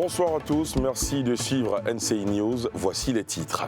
Bonsoir à tous, merci de suivre NCI News. Voici les titres.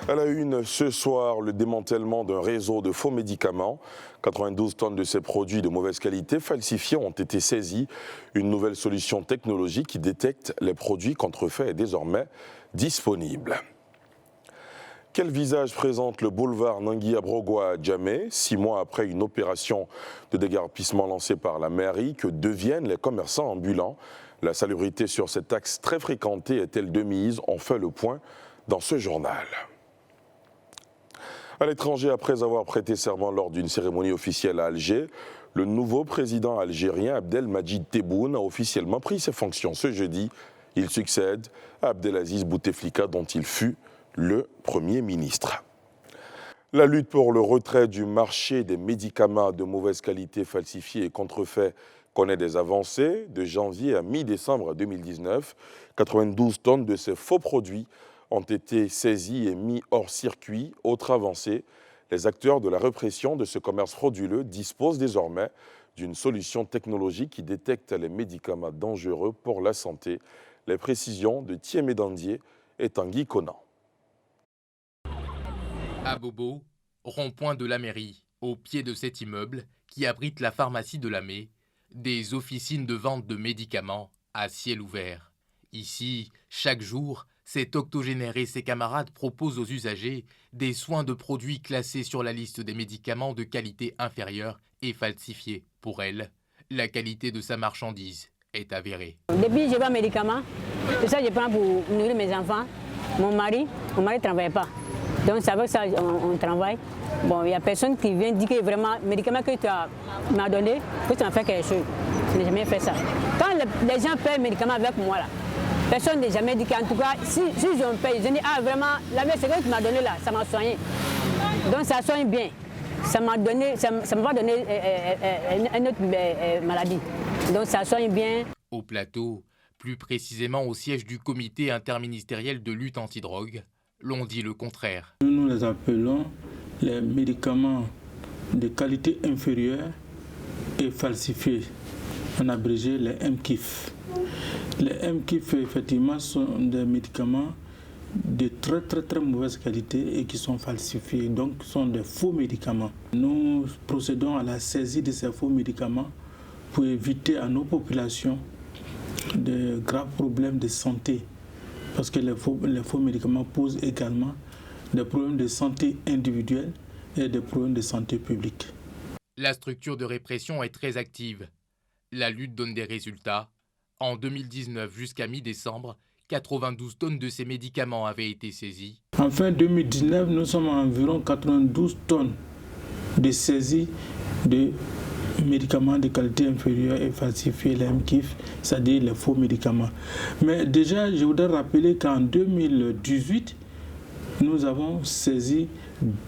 À la une, ce soir, le démantèlement d'un réseau de faux médicaments. 92 tonnes de ces produits de mauvaise qualité falsifiés ont été saisis. Une nouvelle solution technologique qui détecte les produits contrefaits est désormais disponible. Quel visage présente le boulevard Nangui-Abrogwa à Djamé, 6 mois après une opération de déguerpissement lancée par la mairie? Que deviennent les commerçants ambulants? La salubrité sur cet axe très fréquenté est-elle de mise? On fait le point dans ce journal. À l'étranger, après avoir prêté serment lors d'une cérémonie officielle à Alger, le nouveau président algérien Abdelmadjid Tebboune a officiellement pris ses fonctions ce jeudi. Il succède à Abdelaziz Bouteflika dont il fut le Premier ministre. La lutte pour le retrait du marché des médicaments de mauvaise qualité falsifiés et contrefaits connaît des avancées. De janvier à mi-décembre 2019, 92 tonnes de ces faux produits ont été saisis et mis hors circuit. Autre avancée, les acteurs de la répression de ce commerce frauduleux disposent désormais d'une solution technologique qui détecte les médicaments dangereux pour la santé. Les précisions de Thiemé Dandier et Tanguy Conan. À Bobo, rond-point de la mairie, au pied de cet immeuble qui abrite la pharmacie de Lamé, des officines de vente de médicaments à ciel ouvert. Ici, chaque jour, cet octogénaire et ses camarades proposent aux usagers des soins de produits classés sur la liste des médicaments de qualité inférieure et falsifiés. Pour elle, la qualité de sa marchandise est avérée. Depuis que je vends médicaments, tout ça je prends pour nourrir mes enfants. Mon mari ne travaille pas. Donc c'est avec ça on travaille. Bon, il n'y a personne qui vient dire que vraiment, le médicament que tu m'as donné, que tu m'as fait quelque chose. Je n'ai jamais fait ça. Quand les gens paient le médicament avec moi, là, personne n'a jamais dit qu'en tout cas, si je paye, ils ont dit, ah vraiment, la c'est que tu m'as donné là, ça m'a soigné. Donc ça soigne bien. Ça m'a pas donné une autre maladie. Donc ça soigne bien. Au plateau, plus précisément au siège du comité interministériel de lutte antidrogue, l'on dit le contraire. Nous les appelons les médicaments de qualité inférieure et falsifiés, en abrégé les MKIF. Les MKIF, effectivement, sont des médicaments de très mauvaise qualité et qui sont falsifiés, donc sont des faux médicaments. Nous procédons à la saisie de ces faux médicaments pour éviter à nos populations de graves problèmes de santé, parce que les faux médicaments posent également des problèmes de santé individuelle et des problèmes de santé publique. La structure de répression est très active. La lutte donne des résultats. En 2019 jusqu'à mi-décembre, 92 tonnes de ces médicaments avaient été saisies. En fin 2019, nous sommes à environ 92 tonnes de saisies de médicaments de qualité inférieure et falsifiés, les MKIF, c'est-à-dire les faux médicaments. Mais déjà, je voudrais rappeler qu'en 2018, nous avons saisi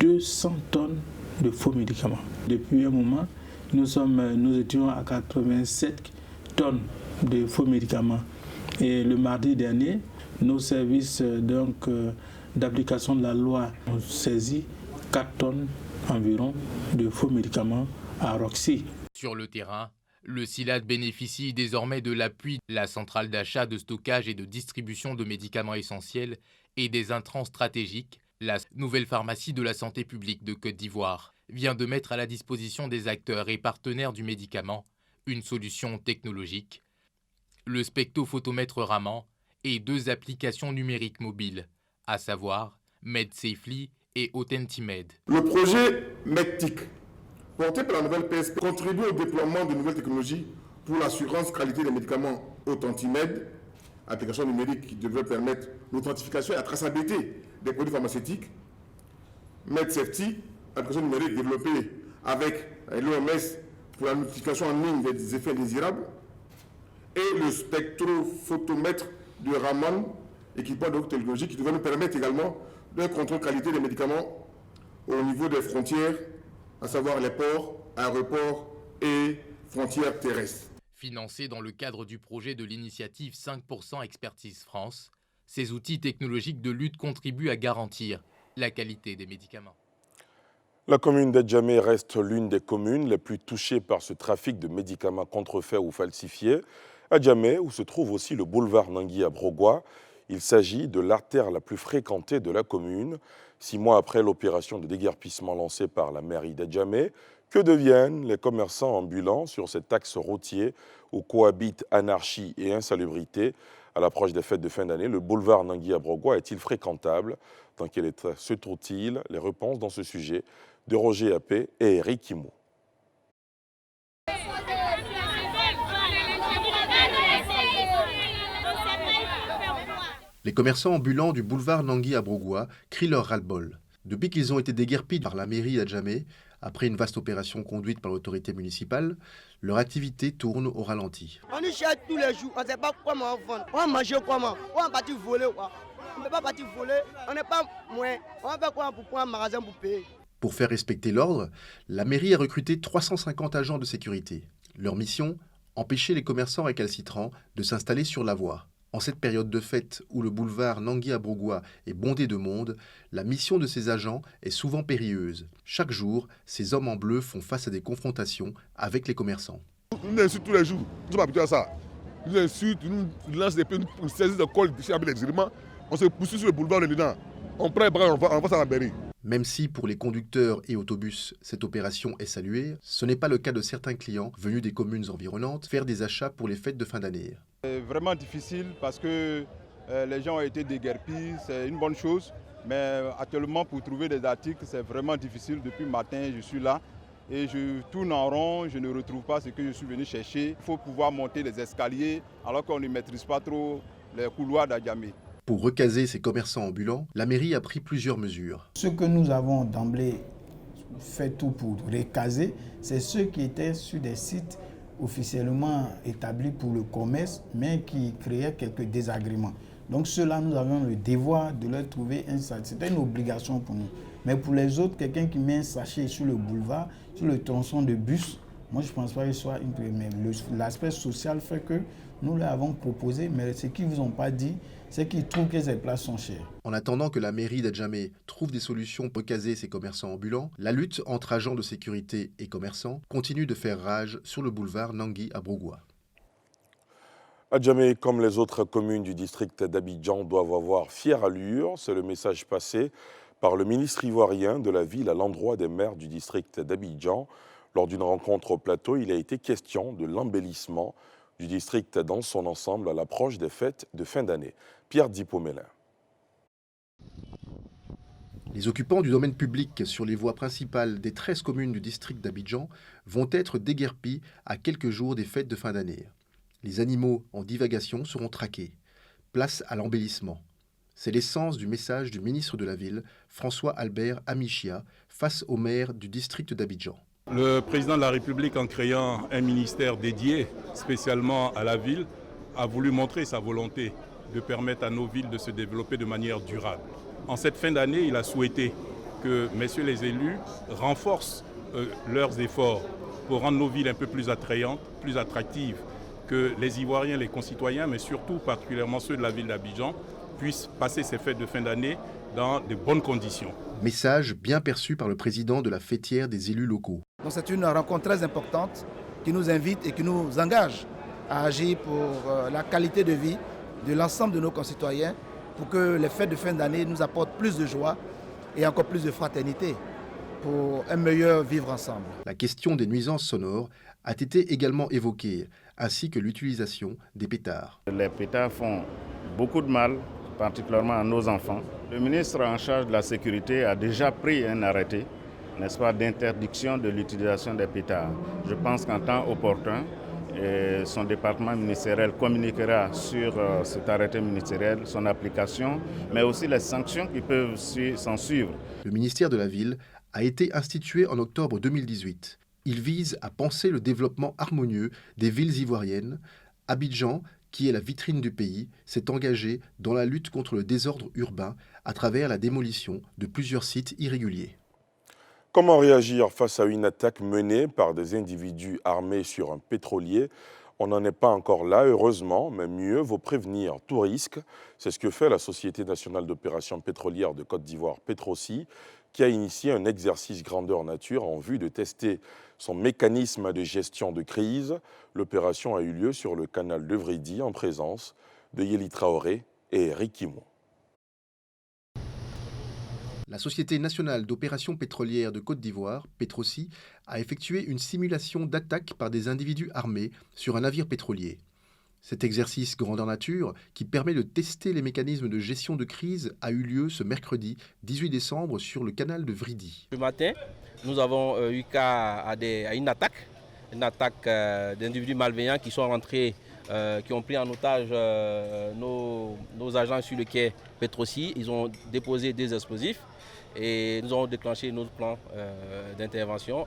200 tonnes de faux médicaments. Depuis un moment, nous étions à 87 tonnes de faux médicaments. Et le mardi dernier, nos services d'application de la loi ont saisi 4 tonnes environ de faux médicaments à Roxy. Sur le terrain, le SILAD bénéficie désormais de l'appui de la centrale d'achat, de stockage et de distribution de médicaments essentiels et des intrants stratégiques. La nouvelle pharmacie de la santé publique de Côte d'Ivoire vient de mettre à la disposition des acteurs et partenaires du médicament une solution technologique, le spectrophotomètre Raman et 2 applications numériques mobiles, à savoir MedSafely et Authentimed. Le projet MEDTIC, porté par la nouvelle PSP, contribue au déploiement de nouvelles technologies pour l'assurance qualité des médicaments Authentimed, application numérique qui devrait permettre l'authentification et la traçabilité des produits pharmaceutiques. MedSafety, application numérique développée avec l'OMS pour la notification en ligne des effets indésirables. Et le spectrophotomètre de Raman, équipement de technologie qui devrait nous permettre également d'un contrôle qualité des médicaments au niveau des frontières, à savoir les ports, aéroports et frontières terrestres. Financés dans le cadre du projet de l'initiative 5% Expertise France, ces outils technologiques de lutte contribuent à garantir la qualité des médicaments. La commune d'Adjamé reste l'une des communes les plus touchées par ce trafic de médicaments contrefaits ou falsifiés. À Djamé, où se trouve aussi le boulevard Nangui à Brogua, il s'agit de l'artère la plus fréquentée de la commune. 6 mois après l'opération de déguerpissement lancée par la mairie d'Adjamé, que deviennent les commerçants ambulants sur cet axe routier où cohabitent anarchie et insalubrité? À l'approche des fêtes de fin d'année, le boulevard Nangui à Brogua est-il fréquentable? Dans quel état se trouve-t-il? Les réponses dans ce sujet de Roger Appé et Eric Kimo. Les commerçants ambulants du boulevard Nangui à Brogua crient leur ras-le-bol. Depuis qu'ils ont été déguerpis par la mairie d'Adjamé, après une vaste opération conduite par l'autorité municipale, leur activité tourne au ralenti. On y cherche tous les jours, on ne sait pas comment on vend, on va manger comment, on va partir voler quoi. On ne peut pas partir voler, on n'est pas moins, on va faire quoi pour prendre un magasin pour payer. Pour faire respecter l'ordre, la mairie a recruté 350 agents de sécurité. Leur mission, empêcher les commerçants récalcitrants de s'installer sur la voie. En cette période de fête où le boulevard Nangui à Brogua est bondé de monde, la mission de ces agents est souvent périlleuse. Chaque jour, ces hommes en bleu font face à des confrontations avec les commerçants. Nous insultons tous les jours, nous sommes habitués à ça. Nous insultent, nous lancent des pieds, nous saisissent le col avec les éléments, on se poursuit sur le boulevard, on est dedans. On prend les bras, on va à la mairie. Même si pour les conducteurs et autobus, cette opération est saluée, ce n'est pas le cas de certains clients venus des communes environnantes faire des achats pour les fêtes de fin d'année. C'est vraiment difficile parce que les gens ont été déguerpis, c'est une bonne chose. Mais actuellement, pour trouver des articles, c'est vraiment difficile. Depuis le matin, je suis là et je tourne en rond, je ne retrouve pas ce que je suis venu chercher. Il faut pouvoir monter les escaliers alors qu'on ne maîtrise pas trop les couloirs d'Adjamé. Pour recaser ces commerçants ambulants, la mairie a pris plusieurs mesures. Ce que nous avons d'emblée fait tout pour recaser, c'est ceux qui étaient sur des sites officiellement établis pour le commerce, mais qui créaient quelques désagréments. Donc ceux-là, nous avons le devoir de leur trouver un sachet. C'était une obligation pour nous. Mais pour les autres, quelqu'un qui met un sachet sur le boulevard, sur le tronçon de bus, moi je ne pense pas qu'il soit une première. L'aspect social fait que nous leur avons proposé, mais ce qu'ils ne vous ont pas dit, c'est qu'ils trouvent que ces places sont chères. En attendant que la mairie d'Adjamé trouve des solutions pour caser ces commerçants ambulants, la lutte entre agents de sécurité et commerçants continue de faire rage sur le boulevard Nangui à Brogua. Adjamé, comme les autres communes du district d'Abidjan, doivent avoir fière allure. C'est le message passé par le ministre ivoirien de la ville à l'endroit des maires du district d'Abidjan. Lors d'une rencontre au plateau, il a été question de l'embellissement du district dans son ensemble à l'approche des fêtes de fin d'année. Pierre Dipomélin. Les occupants du domaine public sur les voies principales des 13 communes du district d'Abidjan vont être déguerpis à quelques jours des fêtes de fin d'année. Les animaux en divagation seront traqués. Place à l'embellissement. C'est l'essence du message du ministre de la Ville, François-Albert Amichia, face au maire du district d'Abidjan. Le président de la République, en créant un ministère dédié spécialement à la ville, a voulu montrer sa volonté de permettre à nos villes de se développer de manière durable. En cette fin d'année, il a souhaité que messieurs les élus renforcent leurs efforts pour rendre nos villes un peu plus attrayantes, plus attractives, que les Ivoiriens, les concitoyens, mais surtout particulièrement ceux de la ville d'Abidjan, puissent passer ces fêtes de fin d'année dans de bonnes conditions. Message bien perçu par le président de la fêtière des élus locaux. Donc c'est une rencontre très importante qui nous invite et qui nous engage à agir pour la qualité de vie de l'ensemble de nos concitoyens pour que les fêtes de fin d'année nous apportent plus de joie et encore plus de fraternité pour un meilleur vivre ensemble. La question des nuisances sonores a été également évoquée, ainsi que l'utilisation des pétards. Les pétards font beaucoup de mal, particulièrement à nos enfants. Le ministre en charge de la sécurité a déjà pris un arrêté, n'est-ce pas, d'interdiction de l'utilisation des pétards. Je pense qu'en temps opportun, son département ministériel communiquera sur cet arrêté ministériel, son application, mais aussi les sanctions qui peuvent s'en suivre. Le ministère de la Ville a été institué en octobre 2018. Il vise à penser le développement harmonieux des villes ivoiriennes. Abidjan, qui est la vitrine du pays, s'est engagé dans la lutte contre le désordre urbain à travers la démolition de plusieurs sites irréguliers. Comment réagir face à une attaque menée par des individus armés sur un pétrolier? On n'en est pas encore là, heureusement, mais mieux vaut prévenir tout risque. C'est ce que fait la Société nationale d'opération pétrolière de Côte d'Ivoire, Petroci. qui a initié un exercice grandeur nature en vue de tester son mécanisme de gestion de crise. L'opération a eu lieu sur le canal de Vridi en présence de Yeli Traoré et Eric Kimon. La Société nationale d'opération pétrolière de Côte d'Ivoire, Petrosi, a effectué une simulation d'attaque par des individus armés sur un navire pétrolier. Cet exercice grandeur nature, qui permet de tester les mécanismes de gestion de crise, a eu lieu ce mercredi 18 décembre sur le canal de Vridi. Ce matin, nous avons eu cas à une attaque d'individus malveillants qui sont rentrés, qui ont pris en otage nos agents sur le quai Petrosi. Ils ont déposé des explosifs et nous avons déclenché notre plan d'intervention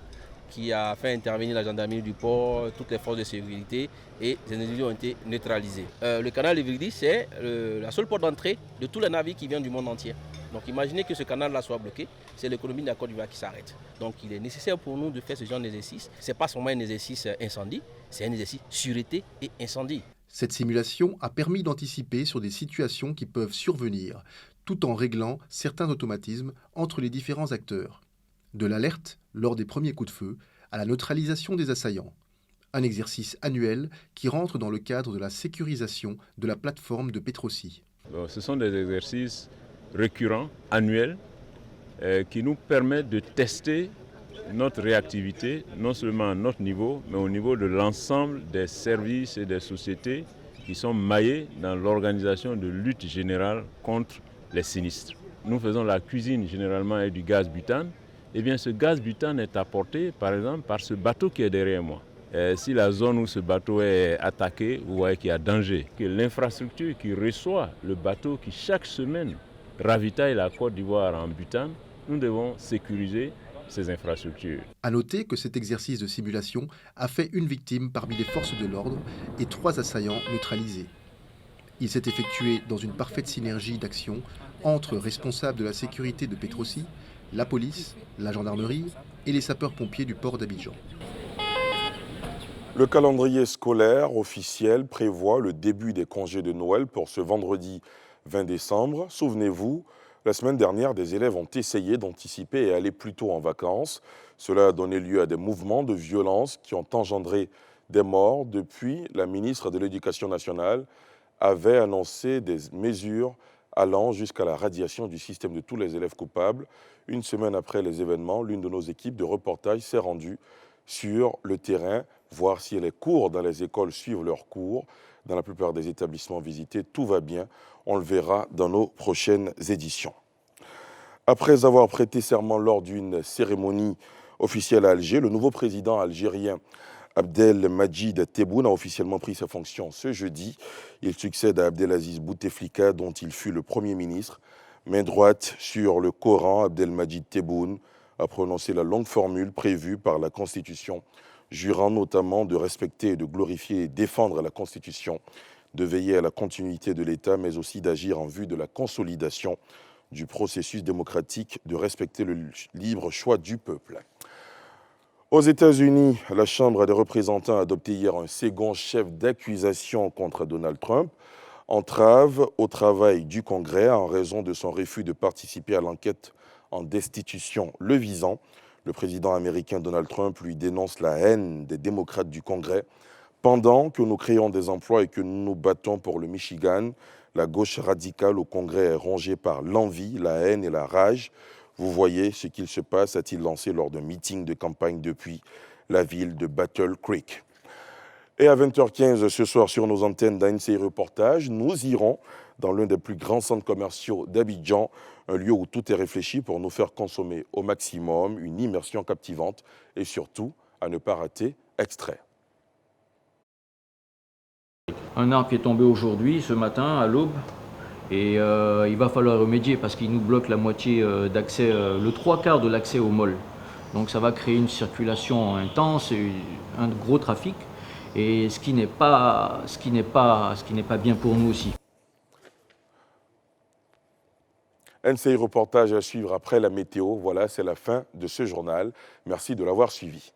qui a fait intervenir la gendarmerie du port, toutes les forces de sécurité, et ces individus ont été neutralisés. Le canal de Vridi, c'est la seule porte d'entrée de tous les navires qui viennent du monde entier. Donc imaginez que ce canal-là soit bloqué, c'est l'économie de la Côte d'Ivoire qui s'arrête. Donc il est nécessaire pour nous de faire ce genre d'exercice. Ce n'est pas seulement un exercice incendie, c'est un exercice sûreté et incendie. Cette simulation a permis d'anticiper sur des situations qui peuvent survenir, tout en réglant certains automatismes entre les différents acteurs. De l'alerte lors des premiers coups de feu à la neutralisation des assaillants. Un exercice annuel qui rentre dans le cadre de la sécurisation de la plateforme de Petrosi. Ce sont des exercices récurrents, annuels, qui nous permettent de tester notre réactivité, non seulement à notre niveau, mais au niveau de l'ensemble des services et des sociétés qui sont maillés dans l'organisation de lutte générale contre les sinistres. Nous faisons la cuisine généralement avec du gaz butane. Eh bien, ce gaz butane est apporté, par exemple, par ce bateau qui est derrière moi. Si la zone où ce bateau est attaqué, vous voyez qu'il y a danger. Que l'infrastructure qui reçoit le bateau qui, chaque semaine, ravitaille la Côte d'Ivoire en butane, nous devons sécuriser ces infrastructures. À noter que cet exercice de simulation a fait une victime parmi les forces de l'ordre et 3 assaillants neutralisés. Il s'est effectué dans une parfaite synergie d'action entre responsables de la sécurité de Petrosi, la police, la gendarmerie et les sapeurs-pompiers du port d'Abidjan. Le calendrier scolaire officiel prévoit le début des congés de Noël pour ce vendredi 20 décembre. Souvenez-vous, la semaine dernière, des élèves ont essayé d'anticiper et aller plus tôt en vacances. Cela a donné lieu à des mouvements de violence qui ont engendré des morts. Depuis, la ministre de l'Éducation nationale avait annoncé des mesures allant jusqu'à la radiation du système de tous les élèves coupables. Une semaine après les événements, l'une de nos équipes de reportage s'est rendue sur le terrain, voir si les cours dans les écoles suivent leurs cours. Dans la plupart des établissements visités, tout va bien. On le verra dans nos prochaines éditions. Après avoir prêté serment lors d'une cérémonie officielle à Alger, le nouveau président algérien Abdelmadjid Tebboune a officiellement pris ses fonctions ce jeudi. Il succède à Abdelaziz Bouteflika, dont il fut le Premier ministre. Main droite sur le Coran, Abdelmadjid Tebboune a prononcé la longue formule prévue par la Constitution, jurant notamment de respecter et de glorifier et défendre la Constitution, de veiller à la continuité de l'État, mais aussi d'agir en vue de la consolidation du processus démocratique, de respecter le libre choix du peuple. Aux États-Unis, la Chambre des représentants a adopté hier un second chef d'accusation contre Donald Trump, entrave au travail du Congrès en raison de son refus de participer à l'enquête en destitution le visant. Le président américain Donald Trump lui dénonce la haine des démocrates du Congrès. Pendant que nous créons des emplois et que nous nous battons pour le Michigan, la gauche radicale au Congrès est rongée par l'envie, la haine et la rage. Vous voyez ce qu'il se passe, a-t-il lancé lors d'un meeting de campagne depuis la ville de Battle Creek. Et à 20h15 ce soir sur nos antennes d'ANCI Reportage, nous irons dans l'un des plus grands centres commerciaux d'Abidjan, un lieu où tout est réfléchi pour nous faire consommer au maximum, une immersion captivante et surtout à ne pas rater extrait. Un arbre qui est tombé aujourd'hui, ce matin, à l'aube, et il va falloir remédier parce qu'il nous bloque la moitié d'accès, le 3/4 de l'accès au mall. Donc ça va créer une circulation intense et un gros trafic, et ce qui n'est pas bien pour nous aussi. ANCI Reportage à suivre après la météo. Voilà, c'est la fin de ce journal. Merci de l'avoir suivi.